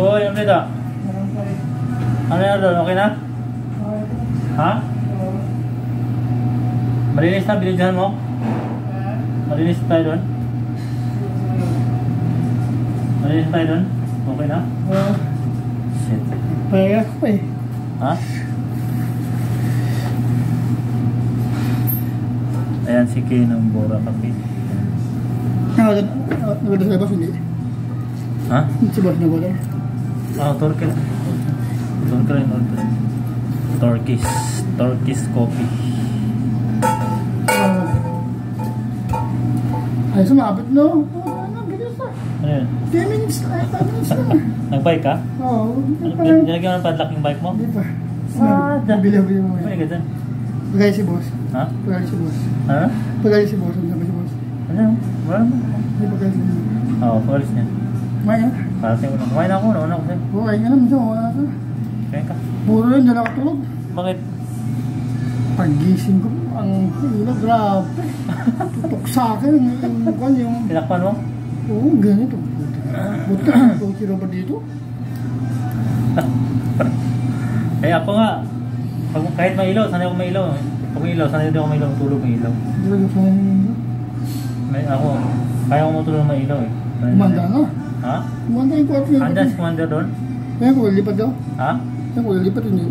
Uy, ano nito? Ano na doon? Okay na? Ha? Malinis na binidyohan mo? Malinis tayo doon? Malinis tayo doon? Okay na? Shit. Paya ko eh. Ha? Ayan si Kay ng Bora Kape. Naganda sa labas hindi? Ha? Si boss na wala. Turkey. Turkey rin order. Turkish coffee. Ay, sumabit no? Ano, bilis na. Ano yun? 10 minutes na, 5 minutes na. Nag-bike ka? Oo. Nilagyan mo ng padlock yung bike mo? Hindi pa. Bili mo Ano yan. ka dyan? Pagay si boss. Ha? Pagay si boss. Ha? Pagay si boss. Ano sabi si boss? Ano? Wala mo? Hindi pagay si boss. Oo, palis niya. Kumain ka? Parating ko na. Kumain ako, nauna ko sa'yo. Kumain ka naman siya. Wala ka. Kumain ka. Puro yun, dala ka tulog. Bakit? Pag-gising ko, ang ilaw, grabe. Tutok sa akin. Yung Tinakpan mo? oo, ganito. Buti na ito si Robert dito. Eh ako nga, kahit may ilaw, sanay ako may ilaw. Pag may ilaw, sanay din ako may ilaw. Tulog may ilaw. Hindi ko sa Ako, kaya ko matulog na may ilaw eh. kumanda na. Ha? Kumanda yung kwarto niya. Andiyan si Commander doon? Kaya ko, lipat daw. Ha? Kaya ko, lipat hindi.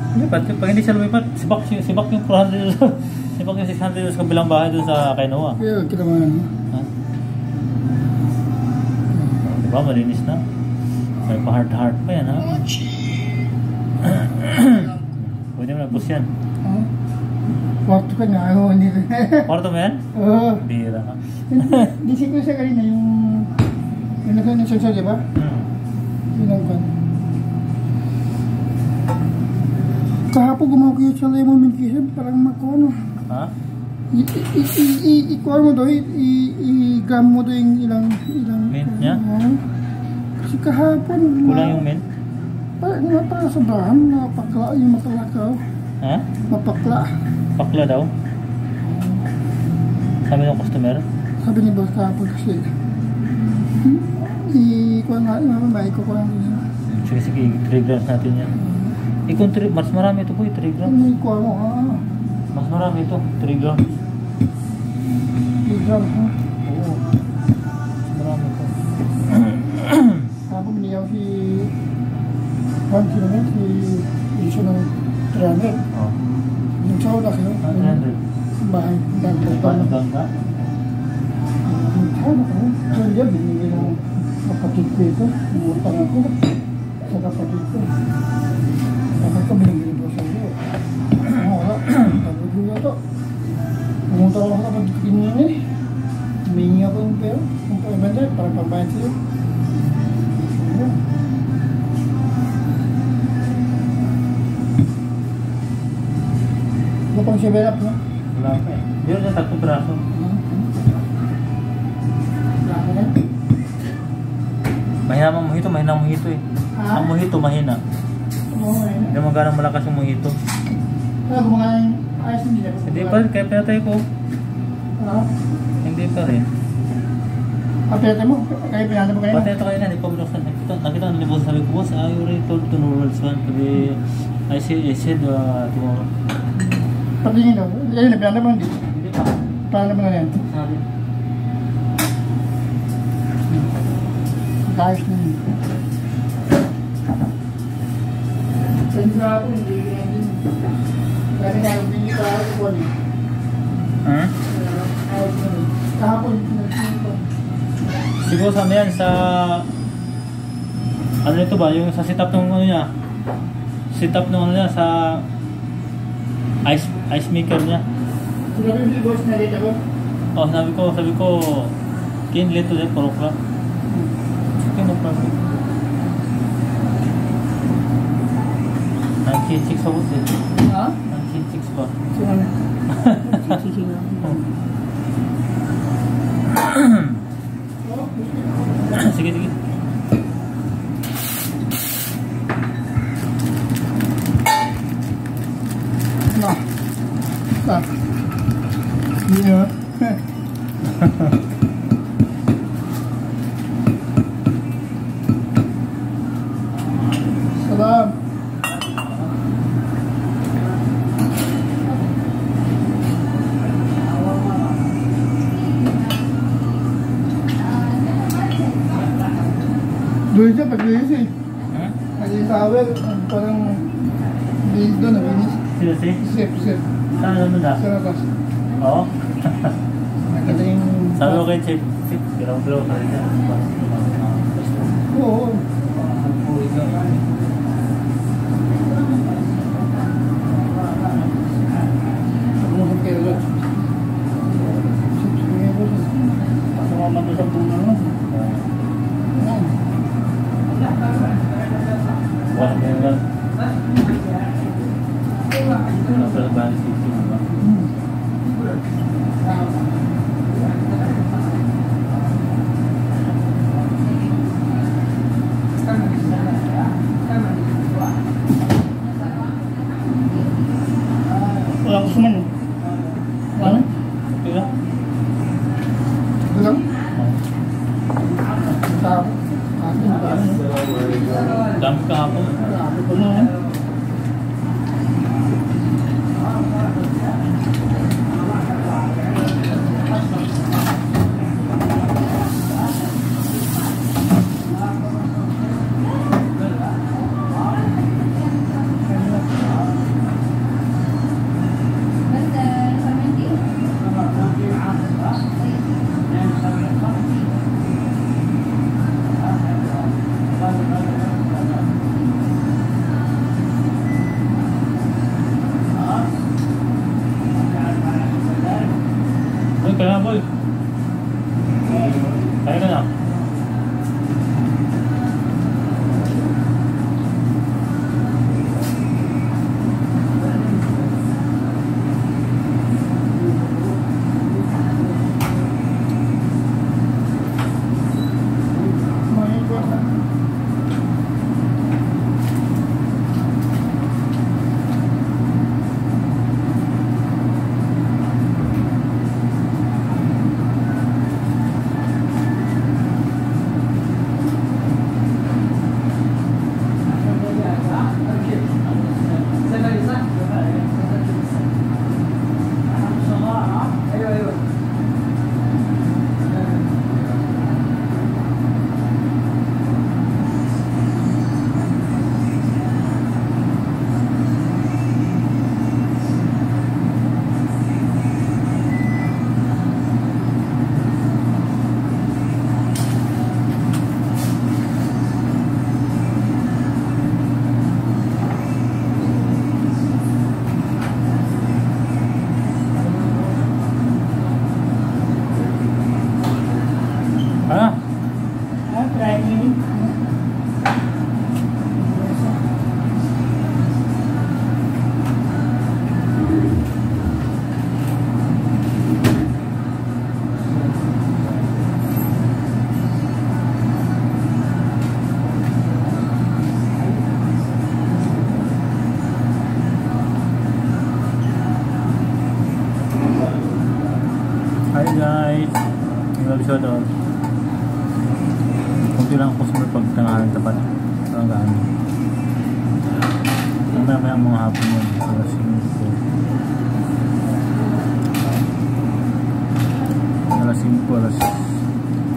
Lipat. Pag hindi siya lumipat, sibak yung 400 doon. Sibak yung 600 doon sa kabilang bahay doon sa kay Noah. Kaya kita mo yan. Ha? Diba, malinis na. May pa-heart pa yan, ha? Pwede mo na-push yan. Ha? Kwarto ka nga, ayaw hindi ko. Kwarto mo yan? Oo. Bira ka. Disip ko siya kanina yung nasa sensor, di ba? Yun ang kan. Kahapon gumawa ko yun sa lemon mint kisip, parang makuha Ha? I-kuha mo doon, i-gram mo doon yung ilang Mint niya? Kasi kahapon Kulang yung mint? parang sobrahan, napakla yung matalakaw. Ha? Mapakla. Pakla daw? Sabi ng customer? Sabi ni boss kahapon kasi i-kuha nga, maikukuha nga yun. Sige, 3 grams natin yan. Kung mas marami ito po, 3 grams. Ano ikuha mo, Mas marami ito, 3 grams. 3 grams, ha? Oo. Mas marami ito. Kahapon biniyaw si Juan Kilomet, si Iso ng 300. Oh. Yung saw na kayo, 100. bahay, Ipan dagdag gangga. ano ka? So yun, binigyan ng kapatid ko ito. Umutang ako sa kapatid ko. Kapag ko binigyan ko sa iyo. Wala. Kapag ko ito. Umutang ako sa kapatid ko din eh. Humingi ako yung pera. Kung pa-ibanda, parang pambayan sa'yo. Ayan. Ito pang 7-up, no? Wala pa eh. Meron na 3 braso. Mahina ang mojito, mahina ang mojito eh. Ha? Ang mojito mahina. Oo, ayun. Hindi naman ganang malakas yung mojito. Kaya gumawa yung ayos hindi na. Hindi pa, kaya pinatay ko. Hindi pa rin. Pinatay mo? Kaya pinatay mo kayo? Patay ito kayo na, hindi pa binuksan. Nakita ko nalibos, sabi ko, boss, I already told to Norwalds one. Sabi, I said tomorrow. Patingin daw. Ayun, pinatay mo hindi. Hindi pa. Pinatay mo na yan. Sabi. Ayos na yun. Sensra ako, hindi ko na din. Kaya nga, hindi ko ako po niya. Ayos na yun. Kahapon, pinatay ko. Siguro sa yan, sa... Ano ito ba? Yung sa setup ng ano niya? Setup ng ano niya sa... Ice maker niya. Siguro yung boss na dito ko? Oh, sabi ko, Kin, late today, 4 o'clock. Okay, no problem. 96 ako din. Ha? 96 pa. Sino na? Sige na. Sige, sige. Na. Na. Hindi na. Nag-blue siya, pag-linis eh. Ha? Nag-towel, parang dildo na binis. Sila si? Sip. Saan naman na? Sa labas. Oo. Nagaling... Sabi ko kay Chip, pero ka rin na. Oo. Pumusap kayo doon. Sip, sige po siya. Pasama to sa puno no? Ayan. Wala na yun lang. Wala pa sa bahan si Chip, diba? Walang kusuman no? Ano? Okay lang. Ito lang? Tao. Atin, paano? Dami kahapon. Grabe ko na. Ay, kaya na, boy. Kaya ka na. Hi guys, yung episode o kunti lang ako sa pag tangalan tapat ang gaano mamaya mga hapon yun alas 5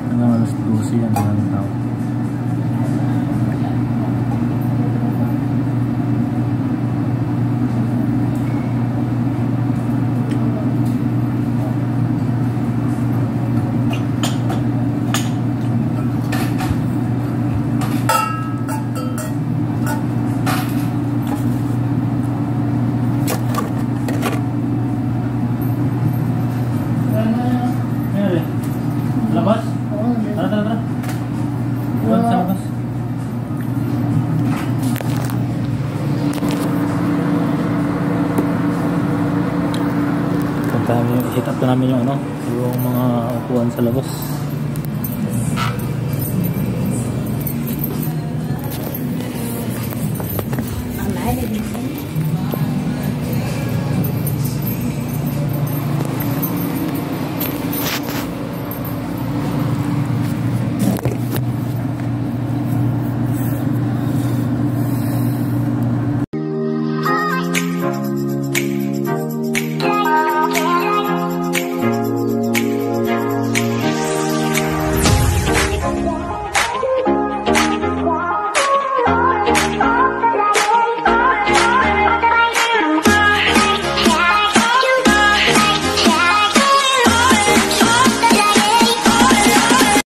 hanggang alas 12 yan maraming tao. Labas? Tara. Labas sa labas. Hit up namin yung mga upuan sa labas.